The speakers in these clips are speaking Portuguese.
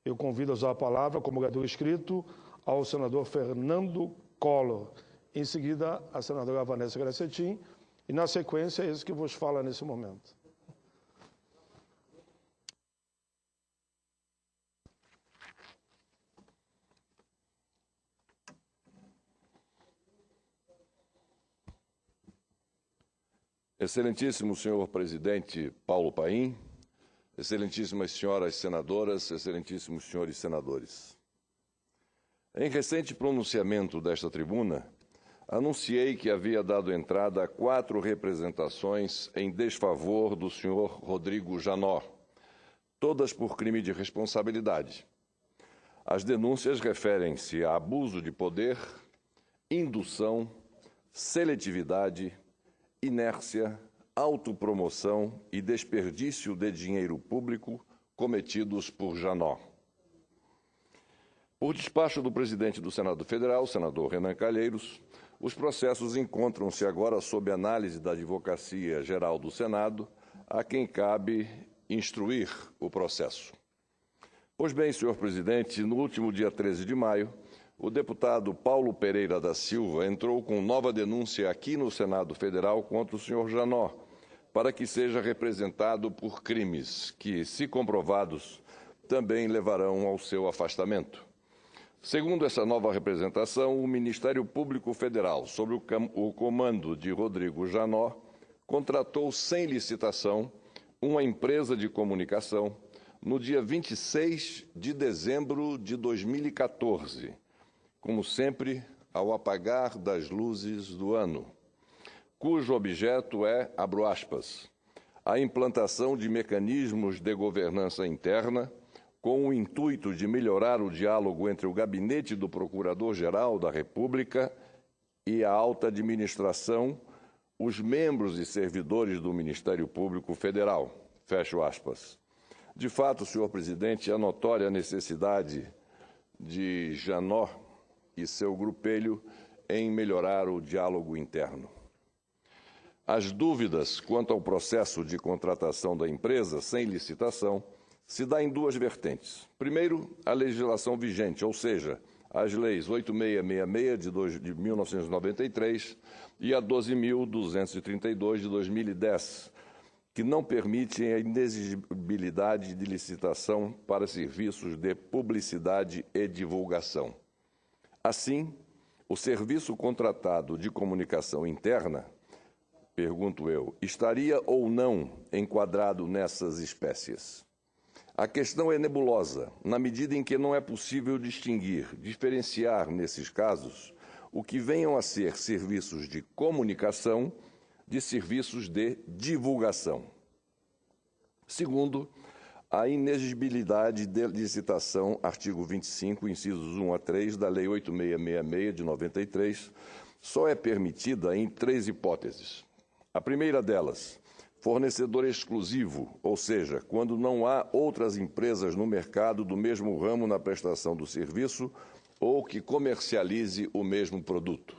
Eu convido a usar a palavra como orador escrito ao senador Fernando Collor. Em seguida, a senadora Vanessa Gracetin. E, na sequência, é isso que vos fala nesse momento. Excelentíssimo senhor presidente Paulo Paim, excelentíssimas senhoras senadoras, excelentíssimos senhores senadores. Em recente pronunciamento desta tribuna, anunciei que havia dado entrada a 4 representações em desfavor do senhor Rodrigo Janot, todas por crime de responsabilidade. As denúncias referem-se a abuso de poder, indução, seletividade, inércia, autopromoção e desperdício de dinheiro público cometidos por Janot. Por despacho do presidente do Senado Federal, senador Renan Calheiros, os processos encontram-se agora sob análise da Advocacia Geral do Senado, a quem cabe instruir o processo. Pois bem, senhor presidente, no último dia 13 de maio, o deputado Paulo Pereira da Silva entrou com nova denúncia aqui no Senado Federal contra o senhor Janot, para que seja representado por crimes que, se comprovados, também levarão ao seu afastamento. Segundo essa nova representação, o Ministério Público Federal, sob o comando de Rodrigo Janot, contratou sem licitação uma empresa de comunicação no dia 26 de dezembro de 2014, como sempre, ao apagar das luzes do ano, cujo objeto é, abro aspas, a implantação de mecanismos de governança interna com o intuito de melhorar o diálogo entre o gabinete do Procurador-Geral da República e a alta administração, os membros e servidores do Ministério Público Federal. Fecho aspas. De fato, senhor presidente, é notória a necessidade de Janot e seu grupelho em melhorar o diálogo interno. As dúvidas quanto ao processo de contratação da empresa sem licitação se dá em 2 vertentes. Primeiro, a legislação vigente, ou seja, as leis 8666 de 1993 e a 12.232 de 2010, que não permitem a inexigibilidade de licitação para serviços de publicidade e divulgação. Assim, o serviço contratado de comunicação interna, pergunto eu, estaria ou não enquadrado nessas espécies? A questão é nebulosa, na medida em que não é possível diferenciar nesses casos, o que venham a ser serviços de comunicação de serviços de divulgação. Segundo, a inexigibilidade de licitação, artigo 25, incisos 1 a 3 da Lei 8666 de 93, só é permitida em 3 hipóteses. A primeira delas, fornecedor exclusivo, ou seja, quando não há outras empresas no mercado do mesmo ramo na prestação do serviço ou que comercialize o mesmo produto.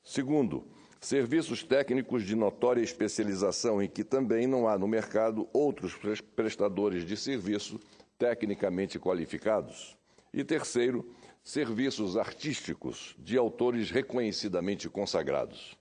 Segundo, serviços técnicos de notória especialização em que também não há no mercado outros prestadores de serviço tecnicamente qualificados. E terceiro, serviços artísticos de autores reconhecidamente consagrados.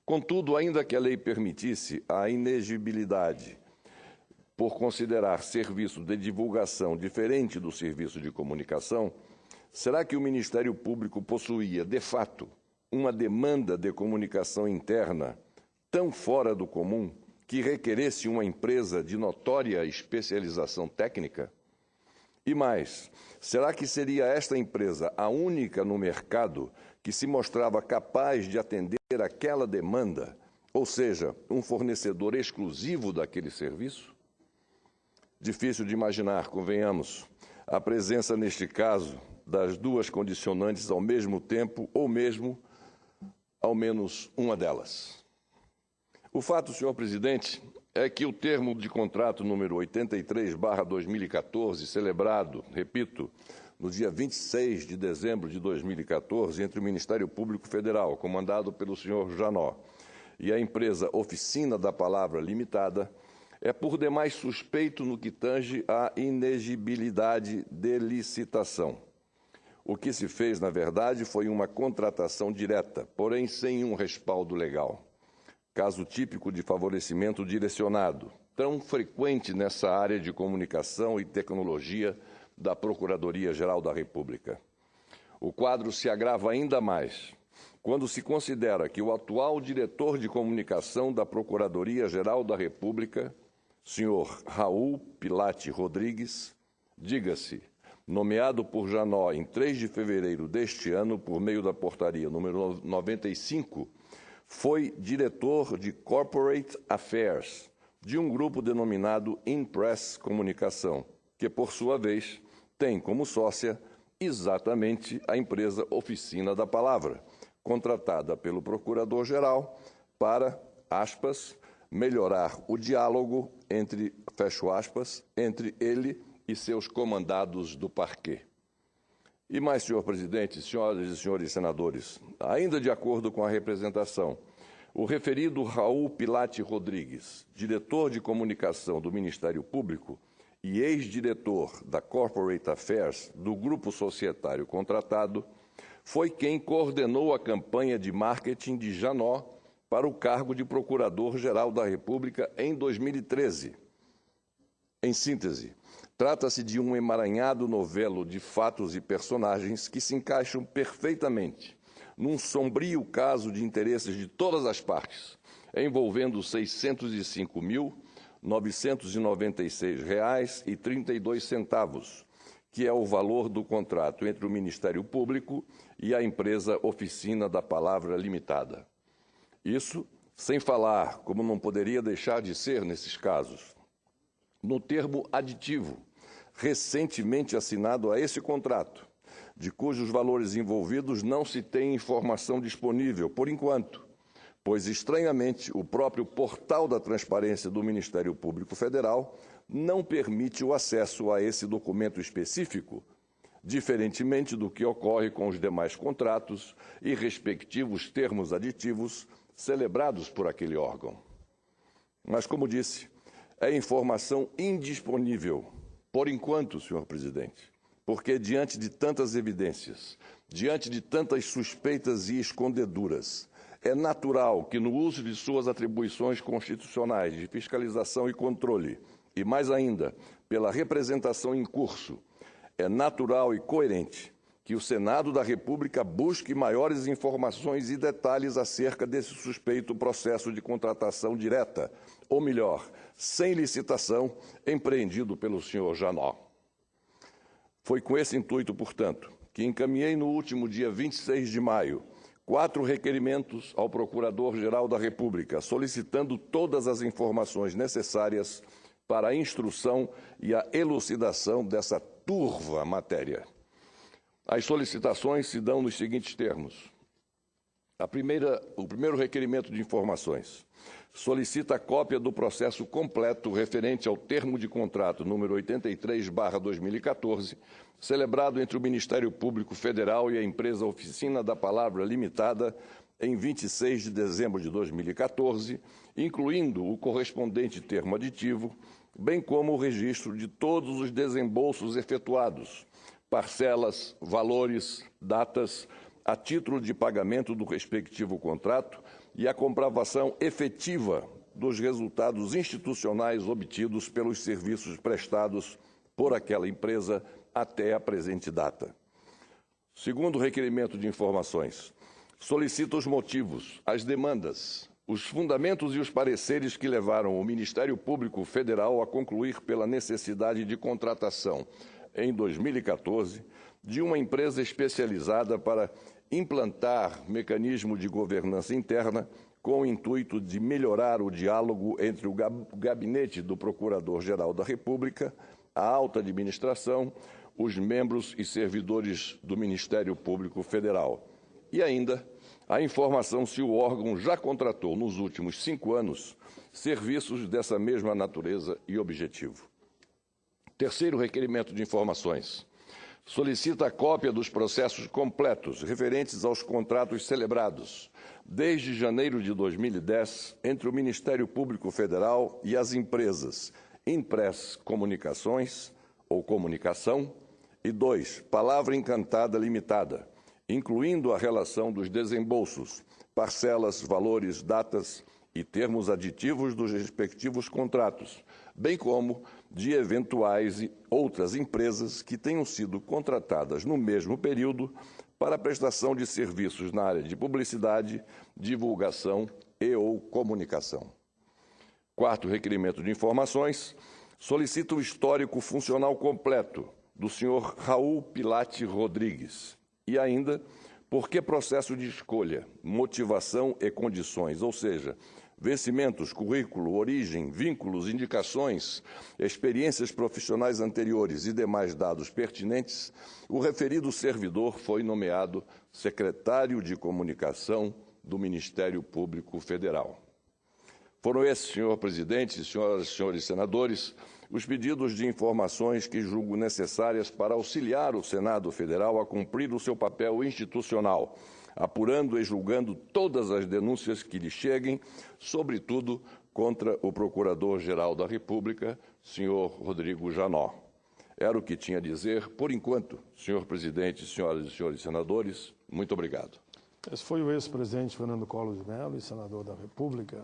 Contudo, ainda que a lei permitisse a inexigibilidade por considerar serviço de divulgação diferente do serviço de comunicação, será que o Ministério Público possuía, de fato, uma demanda de comunicação interna tão fora do comum que requeresse uma empresa de notória especialização técnica? E mais, será que seria esta empresa a única no mercado que se mostrava capaz de atender aquela demanda, ou seja, um fornecedor exclusivo daquele serviço? Difícil de imaginar, convenhamos, a presença, neste caso, das 2 condicionantes ao mesmo tempo ou mesmo ao menos uma delas. O fato, senhor presidente, é que o termo de contrato número 83/2014, celebrado, repito, no dia 26 de dezembro de 2014, entre o Ministério Público Federal, comandado pelo senhor Janot, e a empresa Oficina da Palavra Limitada, é por demais suspeito no que tange à inexigibilidade de licitação. O que se fez, na verdade, foi uma contratação direta, porém sem um respaldo legal. Caso típico de favorecimento direcionado, tão frequente nessa área de comunicação e tecnologia da Procuradoria-Geral da República. O quadro se agrava ainda mais quando se considera que o atual diretor de comunicação da Procuradoria-Geral da República, senhor Raul Pilate Rodrigues, diga-se, nomeado por Janot em 3 de fevereiro deste ano, por meio da portaria número 95, foi diretor de Corporate Affairs de um grupo denominado Impress Comunicação, que, por sua vez, tem como sócia exatamente a empresa Oficina da Palavra, contratada pelo Procurador-Geral para, aspas, melhorar o diálogo entre, fecho aspas, entre ele e seus comandados do parquê. E mais, senhor presidente, senhoras e senhores senadores, ainda de acordo com a representação, o referido Raul Pilate Rodrigues, diretor de comunicação do Ministério Público e ex-diretor da Corporate Affairs do grupo societário contratado, foi quem coordenou a campanha de marketing de Janot para o cargo de Procurador-Geral da República em 2013. Em síntese, trata-se de um emaranhado novelo de fatos e personagens que se encaixam perfeitamente num sombrio caso de interesses de todas as partes, envolvendo R$ 605.996,32, que é o valor do contrato entre o Ministério Público e a empresa Oficina da Palavra Limitada. Isso sem falar, como não poderia deixar de ser nesses casos, no termo aditivo, recentemente assinado a esse contrato, de cujos valores envolvidos não se tem informação disponível, por enquanto, pois, estranhamente, o próprio portal da transparência do Ministério Público Federal não permite o acesso a esse documento específico, diferentemente do que ocorre com os demais contratos e respectivos termos aditivos celebrados por aquele órgão. Mas, como disse, é informação indisponível, por enquanto, senhor presidente, porque, diante de tantas evidências, diante de tantas suspeitas e escondeduras, é natural que, no uso de suas atribuições constitucionais de fiscalização e controle, e mais ainda, pela representação em curso, é natural e coerente que o Senado da República busque maiores informações e detalhes acerca desse suspeito processo de contratação direta, ou melhor, sem licitação, empreendido pelo senhor Janot. Foi com esse intuito, portanto, que encaminhei no último dia 26 de maio 4 requerimentos ao Procurador-Geral da República, solicitando todas as informações necessárias para a instrução e a elucidação dessa turva matéria. As solicitações se dão nos seguintes termos. O primeiro requerimento de informações solicita a cópia do processo completo referente ao termo de contrato número 83/2014, celebrado entre o Ministério Público Federal e a empresa Oficina da Palavra Limitada em 26 de dezembro de 2014, incluindo o correspondente termo aditivo, bem como o registro de todos os desembolsos efetuados, parcelas, valores, datas, a título de pagamento do respectivo contrato e a comprovação efetiva dos resultados institucionais obtidos pelos serviços prestados por aquela empresa até a presente data. Segundo requerimento de informações, solicita os motivos, as demandas, os fundamentos e os pareceres que levaram o Ministério Público Federal a concluir pela necessidade de contratação, em 2014, de uma empresa especializada para implantar mecanismo de governança interna com o intuito de melhorar o diálogo entre o gabinete do Procurador-Geral da República, a alta administração, os membros e servidores do Ministério Público Federal. E ainda a informação se o órgão já contratou, nos últimos 5 anos, serviços dessa mesma natureza e objetivo. Terceiro requerimento de informações. Solicita a cópia dos processos completos referentes aos contratos celebrados desde janeiro de 2010 entre o Ministério Público Federal e as empresas Impress Comunicações ou Comunicação e 2. Palavra Encantada Limitada, incluindo a relação dos desembolsos, parcelas, valores, datas e termos aditivos dos respectivos contratos, bem como de eventuais outras empresas que tenham sido contratadas no mesmo período para a prestação de serviços na área de publicidade, divulgação e ou comunicação. Quarto requerimento de informações, solicita o histórico funcional completo do senhor Raul Pilate Rodrigues e ainda por que processo de escolha, motivação e condições, ou seja, vencimentos, currículo, origem, vínculos, indicações, experiências profissionais anteriores e demais dados pertinentes, o referido servidor foi nomeado secretário de Comunicação do Ministério Público Federal. Foram esses, senhor presidente, senhoras e senhores senadores, os pedidos de informações que julgo necessárias para auxiliar o Senado Federal a cumprir o seu papel institucional, apurando e julgando todas as denúncias que lhe cheguem, sobretudo contra o Procurador-Geral da República, senhor Rodrigo Janot. Era o que tinha a dizer, por enquanto, senhor presidente, senhoras e senhores senadores, muito obrigado. Esse foi o ex-presidente Fernando Collor de Mello, senador da República.